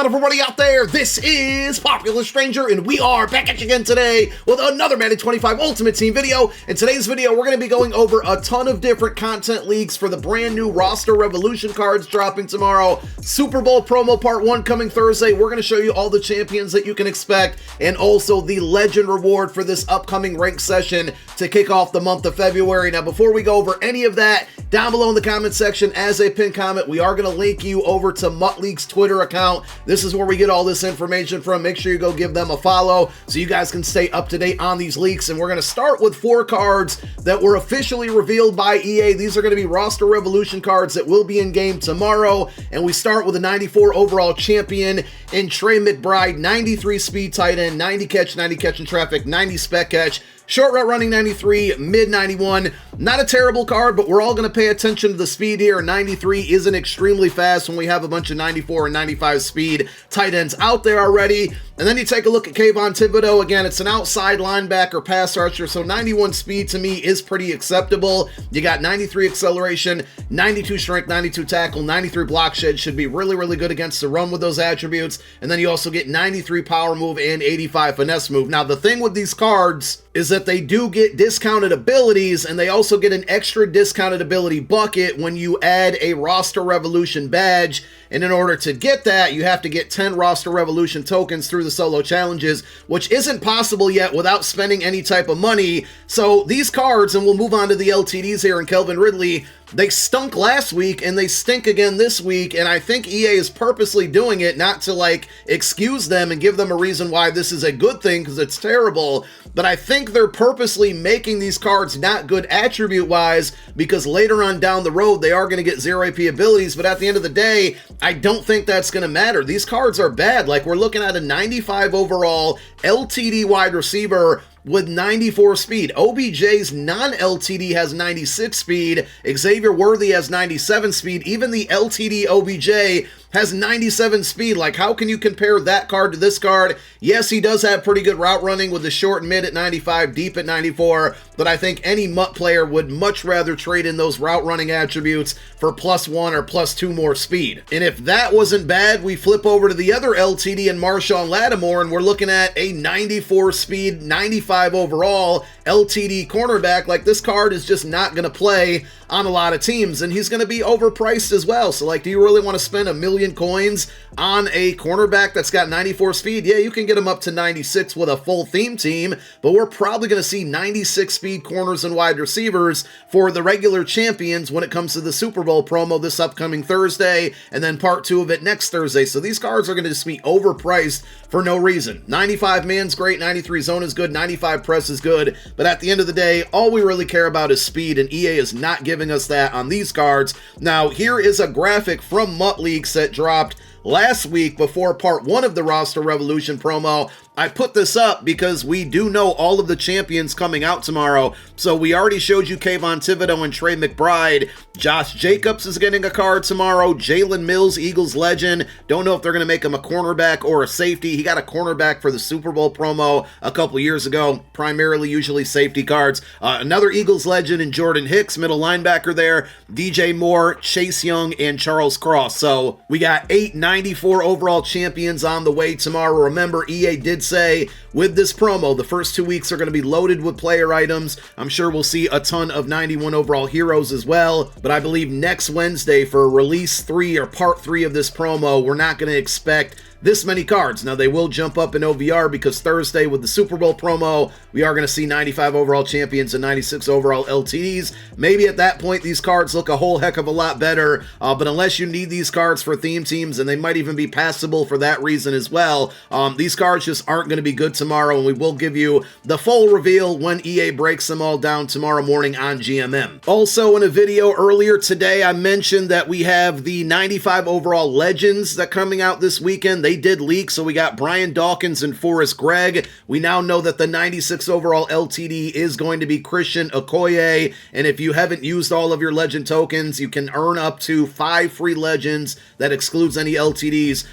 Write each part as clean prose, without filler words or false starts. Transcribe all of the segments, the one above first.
on, everybody out there? This is Popular Stranger, and we are back at you again today with another Madden 25 Ultimate Team video. In today's video, we're going to be going over a ton of different content leaks for the brand new Roster Revolution cards dropping tomorrow, Super Bowl promo part 1 coming Thursday. We're going to show you all the champions that you can expect, and also the legend reward for this upcoming rank session to kick off the month of February. Now, before we go over any of that, down below in the comment section, as a pinned comment, we are going to link you over to Mutt League's Twitter account. This is where we get all this information from. Make sure you go give them a follow so you guys can stay up to date on these leaks. And we're going to start with 4 cards that were officially revealed by EA. These are going to be Roster Revolution cards that will be in game tomorrow. And we start with a 94 overall champion in Trey McBride, 93 speed tight end, 90 catch in traffic, 90 spec catch. Short route running 93, mid 91. Not a terrible card, but we're all going to pay attention to the speed here. 93 isn't extremely fast when we have a bunch of 94 and 95 speed tight ends out there already. And then you take a look at Kayvon Thibodeau. Again, it's an outside linebacker pass rusher, so 91 speed to me is pretty acceptable. You got 93 acceleration, 92 strength, 92 tackle, 93 block shed. Should be really, really good against the run with those attributes. And then you also get 93 power move and 85 finesse move. Now, the thing with these cards is that they do get discounted abilities, and they also get an extra discounted ability bucket when you add a Roster Revolution badge. And in order to get that, you have to get 10 Roster Revolution tokens through the solo challenges, which isn't possible yet without spending any type of money. So these cards, and we'll move on to the LTDs here, and Kelvin Ridley, they stunk last week and they stink again this week, and I think EA is purposely doing it not to like excuse them and give them a reason why this is a good thing because it's terrible, but I think they're purposely making these cards not good attribute wise because later on down the road they are going to get 0 AP abilities, but at the end of the day I don't think that's going to matter. These cards are bad. Like, we're looking at a 95 overall LTD wide receiver with 94 speed. OBJ's non-LTD has 96 speed. Xavier Worthy has 97 speed. Even the LTD OBJ has 97 speed. Like, how can you compare that card to this card? Yes, he does have pretty good route running with the short and mid at 95, deep at 94, but I think any MUT player would much rather trade in those route running attributes for +1 or +2 more speed. And if that wasn't bad, we flip over to the other LTD and Marshawn Lattimore, and we're looking at a 94 speed, 95 overall LTD cornerback. Like, this card is just not going to play on a lot of teams, and he's going to be overpriced as well. So, like, do you really want to spend 1 million coins on a cornerback that's got 94 speed? Yeah, you can get him up to 96 with a full theme team, but we're probably going to see 96 speed corners and wide receivers for the regular champions when it comes to the Super Bowl promo this upcoming Thursday, and then part 2 of it next Thursday. So these cards are going to just be overpriced for no reason. 95 man's great, 93 zone is good, 95 press is good, but at the end of the day, all we really care about is speed, and EA is not giving us that on these cards. Now, here is a graphic from Mutt Leaks that dropped last week before part 1 of the Roster Revolution promo. I put this up because we do know all of the champions coming out tomorrow. So we already showed you Kayvon Thibodeau and Trey McBride. Josh Jacobs is getting a card tomorrow. Jalen Mills, Eagles legend. Don't know if they're going to make him a cornerback or a safety. He got a cornerback for the Super Bowl promo a couple years ago. Primarily, usually safety cards. Another Eagles legend in Jordan Hicks, middle linebacker there. DJ Moore, Chase Young, and Charles Cross. So we got 8 94 overall champions on the way tomorrow. Remember, EA did say with this promo, the first 2 weeks are going to be loaded with player items. I'm sure we'll see a ton of 91 overall heroes as well, but I believe next Wednesday for release 3 or part 3 of this promo, we're not going to expect this many cards. Now, they will jump up in OVR because Thursday with the Super Bowl promo, we are going to see 95 overall champions and 96 overall LTDs. Maybe at that point, these cards look a whole heck of a lot better, but unless you need these cards for theme teams, and they might even be passable for that reason as well, these cards just aren't going to be good tomorrow, and we will give you the full reveal when EA breaks them all down tomorrow morning on GMM. Also, in a video earlier today, I mentioned that we have the 95 overall legends that are coming out this weekend. They did leak, so we got Brian Dawkins and Forrest Gregg. We now know that the 96 overall LTD is going to be Christian Okoye, and if you haven't used all of your legend tokens, you can earn up to 5 free legends. That excludes any LTDs.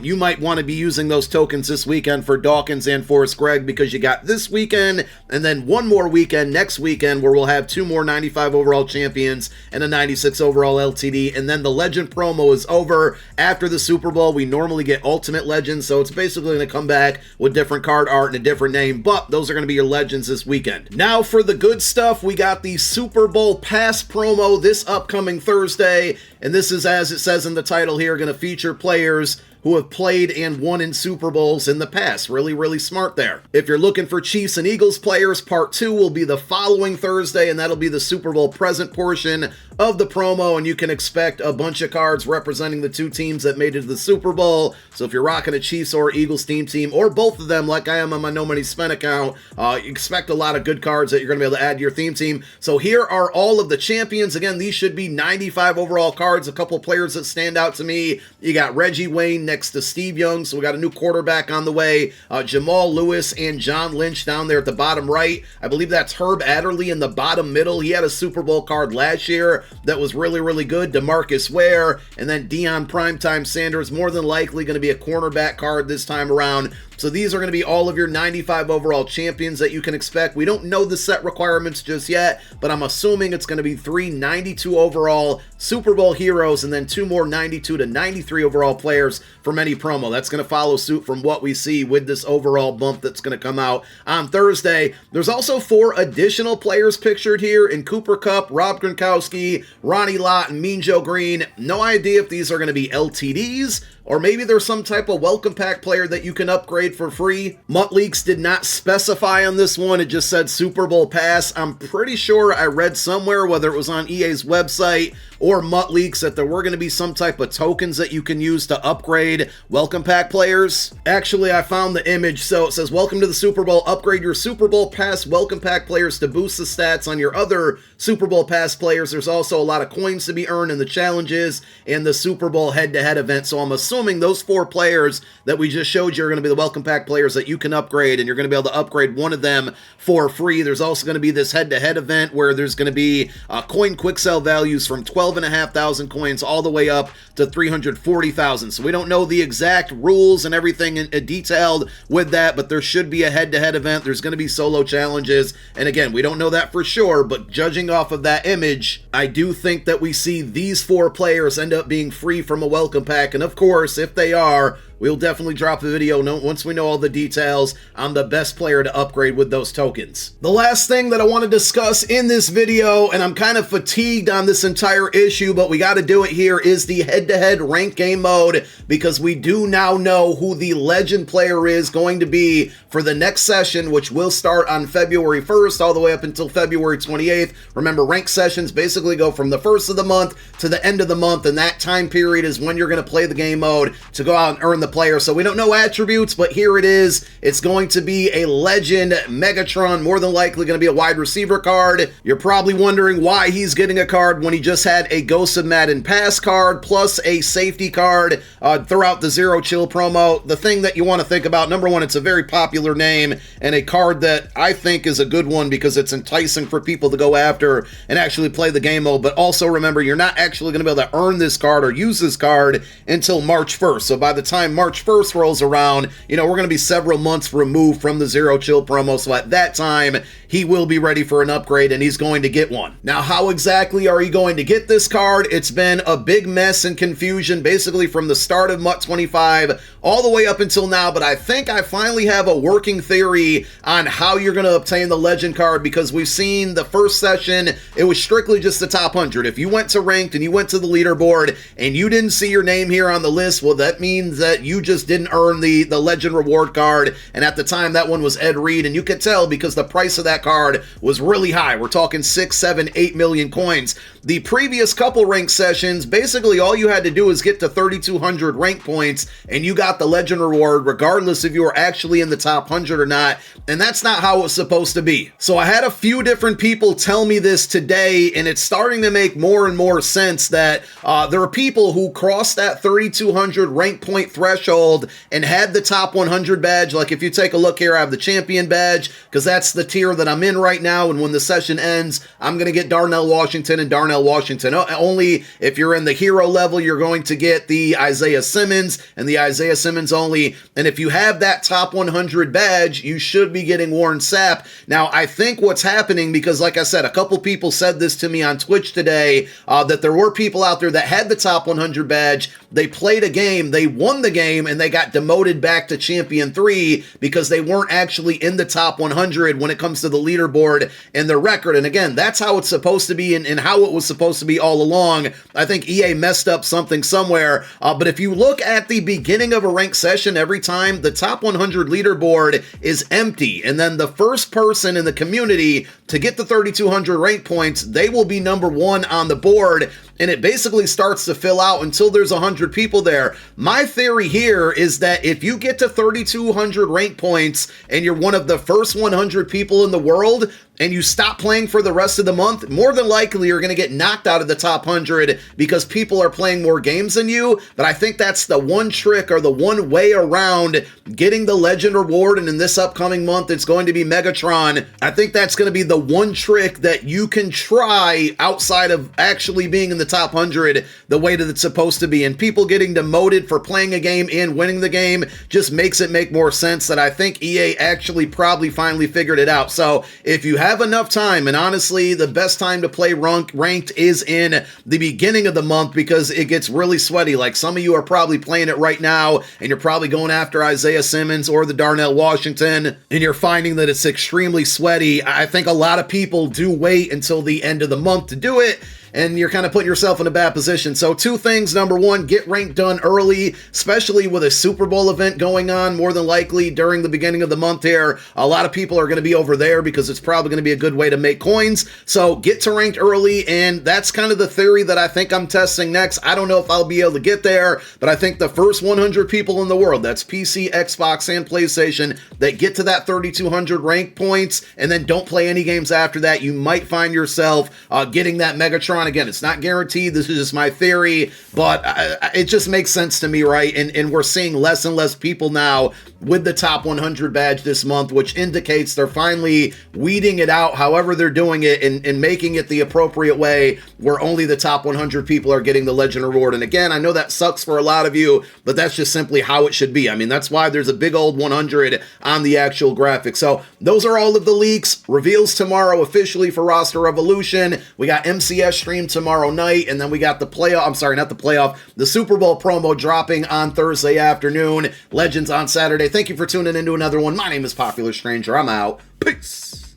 You might want to be using those tokens this weekend for Dawkins and Forrest Gregg, because you got this weekend and then one more weekend next weekend where we'll have 2 more 95 overall champions and a 96 overall LTD, and then the legend promo is over. After the Super Bowl, we normally get ultimate Ultimate Legends, so it's basically going to come back with different card art and a different name, but those are going to be your Legends this weekend. Now for the good stuff, we got the Super Bowl Pass promo this upcoming Thursday, and this is, as it says in the title here, going to feature players who have played and won in Super Bowls in the past. Really, really smart there. If you're looking for Chiefs and Eagles players, part 2 will be the following Thursday, and that'll be the Super Bowl present portion of the promo, and you can expect a bunch of cards representing the two teams that made it to the Super Bowl. So if you're rocking a Chiefs or Eagles team, or both of them, like I am on my No Money Spent account, expect a lot of good cards that you're going to be able to add to your theme team. So here are all of the champions. Again, these should be 95 overall cards. A couple players that stand out to me. You got Reggie Wayne next to Steve Young, so we got a new quarterback on the way. Jamal Lewis and John Lynch down there at the bottom right. I believe that's Herb Adderley in the bottom middle. He had a Super Bowl card last year that was really, really good. DeMarcus Ware, and then Deion Primetime Sanders, more than likely going to be a cornerback card this time around. So these are going to be all of your 95 overall champions that you can expect. We don't know the set requirements just yet, but I'm assuming it's going to be 3 92 overall Super Bowl heroes and then 2 more 92 to 93 overall players from any promo. That's going to follow suit from what we see with this overall bump that's going to come out on Thursday. There's also 4 additional players pictured here in Cooper Kupp, Rob Gronkowski, Ronnie Lott, and Mean Joe Green. No idea if these are going to be LTDs, or maybe there's some type of welcome pack player that you can upgrade for free. Mutt Leaks did not specify on this one. It just said Super Bowl Pass. I'm pretty sure I read somewhere, whether it was on EA's website or Mutt Leaks, that there were going to be some type of tokens that you can use to upgrade welcome pack players. Actually, I found the image. So it says, welcome to the Super Bowl. Upgrade your Super Bowl Pass welcome pack players to boost the stats on your other Super Bowl Pass players. There's also a lot of coins to be earned in the challenges and the Super Bowl head-to-head event. So I'm assuming those 4 players that we just showed you are going to be the welcome pack players that you can upgrade, and you're going to be able to upgrade one of them for free. There's also going to be this head-to-head event where there's going to be coin quick sell values from 12,500 coins all the way up to 340,000. So we don't know the exact rules and everything detailed with that, but there should be a head-to-head event. There's going to be solo challenges, and again, we don't know that for sure, but judging off of that image, I do think that we see these 4 players end up being free from a welcome pack, and of course, if they are, we'll definitely drop a video once we know all the details on the best player to upgrade with those tokens. The last thing that I want to discuss in this video, and I'm kind of fatigued on this entire issue, but we got to do it here, is the head-to-head ranked game mode, because we do now know who the legend player is going to be for the next session, which will start on February 1st all the way up until February 28th. Remember, ranked sessions basically go from the 1st of the month to the end of the month, and that time period is when you're going to play the game mode to go out and earn the player. So we don't know attributes, but here it is. It's going to be a legend Megatron, more than likely going to be a wide receiver card. You're probably wondering why he's getting a card when he just had a Ghost of Madden pass card plus a safety card throughout the Zero Chill promo. The thing that you want to think about, number one, it's a very popular name and a card that I think is a good one because it's enticing for people to go after and actually play the game mode. But also remember, you're not actually going to be able to earn this card or use this card until March 1st. So by the time March 1st rolls around, we're going to be several months removed from the Zero Chill promo. So at that time, he will be ready for an upgrade and he's going to get one. Now, how exactly are you going to get this card? It's been a big mess and confusion basically from the start of MUT 25 all the way up until now, but I think I finally have a working theory on how you're going to obtain the legend card, because we've seen the first session, it was strictly just the top 100. If you went to ranked and you went to the leaderboard and you didn't see your name here on the list, well, that means that you just didn't earn the legend reward card. And at the time, that one was Ed Reed, and you could tell because the price of that card was really high. We're talking 6, 7, 8 million coins. The previous couple ranked sessions, basically all you had to do is get to 3,200 rank points and you got the legend reward regardless if you were actually in the top 100 or not, and that's not how it's supposed to be. So I had a few different people tell me this today, and it's starting to make more and more sense that there are people who crossed that 3,200 rank point threshold and had the top 100 badge. Like if you take a look here, I have the champion badge because that's the tier that I'm in right now, and when the session ends, I'm going to get Darnell Washington and Darnell Washington. Only if you're in the hero level, you're going to get the Isaiah Simmons, and the Isaiah Simmons only. And if you have that top 100 badge, you should be getting Warren Sapp. Now, I think what's happening, because like I said, a couple people said this to me on Twitch today, that there were people out there that had the top 100 badge. They played a game, they won the game, and they got demoted back to Champion 3 because they weren't actually in the top 100 when it comes to the leaderboard and their record. And again, that's how it's supposed to be and how it was supposed to be all along. I think EA messed up something somewhere. But if you look at the beginning of a ranked session, every time the top 100 leaderboard is empty, and then the first person in the community to get the 3,200 rank points, they will be number 1 on the board. And it basically starts to fill out until there's 100 people there. My theory here is that if you get to 3,200 rank points and you're one of the first 100 people in the world, and you stop playing for the rest of the month, more than likely you're going to get knocked out of the top 100 because people are playing more games than you. But I think that's the one trick or the one way around getting the Legend reward. And in this upcoming month, it's going to be Megatron. I think that's going to be the one trick that you can try outside of actually being in the top 100 the way that it's supposed to be. And people getting demoted for playing a game and winning the game just makes it make more sense that I think EA actually probably finally figured it out. So if you have enough time, and honestly, the best time to play ranked is in the beginning of the month because it gets really sweaty. Like some of you are probably playing it right now, and you're probably going after Isaiah Simmons or the Darnell Washington, and you're finding that it's extremely sweaty. I think a lot of people do wait until the end of the month to do it, and you're kind of putting yourself in a bad position. So 2 things. Number 1, get ranked done early, especially with a Super Bowl event going on more than likely during the beginning of the month here. A lot of people are going to be over there because it's probably going to be a good way to make coins. So get to ranked early, and that's kind of the theory that I think I'm testing next. I don't know if I'll be able to get there, but I think the first 100 people in the world, that's PC, Xbox, and PlayStation, that get to that 3,200 rank points and then don't play any games after that, you might find yourself getting that Megatron. Again, it's not guaranteed. This is just my theory, but it just makes sense to me, right? And we're seeing less and less people now with the top 100 badge this month, which indicates they're finally weeding it out however they're doing it and making it the appropriate way where only the top 100 people are getting the Legend reward. And again, I know that sucks for a lot of you, but that's just simply how it should be. I mean, that's why there's a big old 100 on the actual graphic. So those are all of the leaks. Reveals tomorrow officially for Roster Revolution. We got MCS stream tomorrow night, and then we got the playoff, I'm sorry, not the playoff, the Super Bowl promo dropping on Thursday afternoon. Legends on Saturday. Thank you for tuning into another one. My name is Popular Stranger. I'm out. Peace.